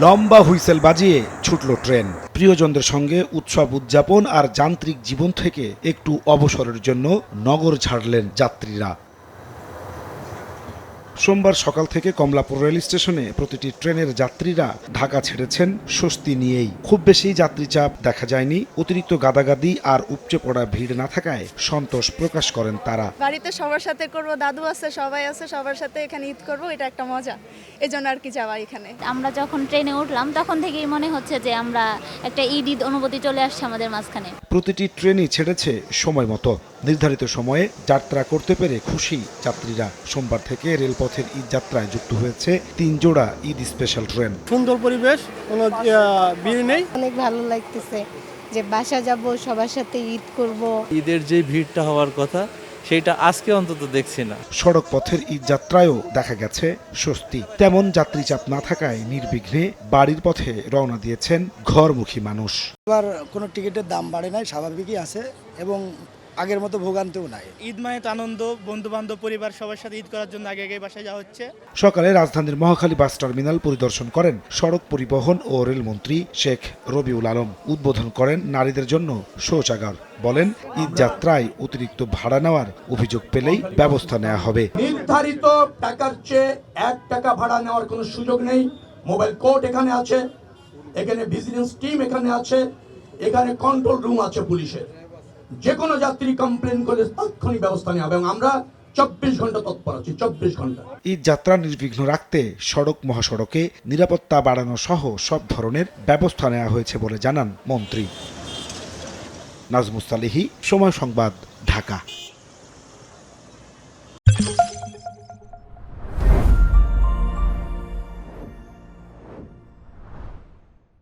লম্বা হুইসেল বাজিয়ে ছুটল ট্রেন। প্রিয়জনদের সঙ্গে উৎসব উদযাপন আর যান্ত্রিক জীবন থেকে একটু অবসরের জন্য নগর ছাড়লেন যাত্রীরা। সোমবার সকাল থেকে কমলাপুর রেল স্টেশনে প্রতিটি ট্রেনের যাত্রীরা ঢাকা ছেড়েছেন স্বস্তি নিয়েই। খুব বেশি যাত্রী চাপ দেখা যায়নি। অতিরিক্ত গাদাগাদি আর উপচে পড়া ভিড় না থাকায় সন্তোষ প্রকাশ করেন তারা। বাড়িতে সবার সাথে করব, দাদু আছে, সবাই আছে, সবার সাথে এখানে ঈদ করব, এটা একটা মজা, এজন্য আর কি যাওয়া এখানে। আমরা যখন ট্রেনে উঠলাম তখন থেকেই মনে হচ্ছে যে আমরা একটা ঈদ অনুভূতি চলে আসছে আমাদের মাঝখানে। প্রতিটি ট্রেনই ছেড়েছে সময় মতো। নির্ধারিত সময়ে যাত্রা করতে পেরে খুশি যাত্রীরা। সোমবার থেকে রেলপথের ঈদ যাত্রায় যুক্ত হয়েছে 3 জোড়া ঈদ স্পেশাল ট্রেন। সুন্দর পরিবেশ, কোনো ভিড় নেই। অনেক ভালো লাগতেছে যে বাসা যাব, সবার সাথে ঈদ করব। ঈদের যে ভিড়টা হওয়ার কথা সেটা আজকে অন্তত দেখছি না। সড়ক পথের ঈদ যাত্রায়ও দেখা গেছে স্বস্তি। তেমন যাত্রী চাপ না থাকায় নির্বিঘ্নে বাড়ির পথে রওনা দিয়েছেন ঘরমুখী মানুষ। এবার কোনো টিকিটের দাম বাড়ে নাই, স্বাভাবিকই আছে এবং আগের মতো ভোগান্তিও নাই। ঈদ মানে তো আনন্দ, বন্ধু বান্ধব পরিবার সবার সাথে ঈদ করার জন্য আগে বাসায় যাওয়া হচ্ছে। সকালে রাজধানীর মহাখালী বাস টার্মিনাল পরিদর্শন করেন সড়ক পরিবহন ও রেলমন্ত্রী শেখ রবিউল আলম। উদ্বোধন করেন নারীদের জন্য শৌচাগার। বলেন, ঈদ যাত্রায় অতিরিক্ত ভাড়া নেওয়ার অভিযোগ পেলেই ব্যবস্থা নেওয়া হবে। নির্ধারিত টাকার চেয়ে 1 টাকা ভাড়া নেওয়ার কোনো সুযোগ নেই। মোবাইল কোর্ট এখানে আছে, এখানে ভিজিলেন্স টিম এখানে আছে, এখানে কন্ট্রোল রুম আছে পুলিশের। যে কোনো যাত্রী কমপ্লেন করলে তাৎক্ষণিক ব্যবস্থা নেওয়া হবে এবং আমরা 24 ঘন্টা তৎপর আছি, 24 ঘন্টা। ঈদ যাত্রা নির্বিঘ্ন রাখতে সড়ক মহাসড়কে নিরাপত্তা বাড়ানো সহ সব ধরনের ব্যবস্থা নেওয়া হয়েছে বলে জানান মন্ত্রী। নাজমুস সালেহী, সময় সংবাদ, ঢাকা।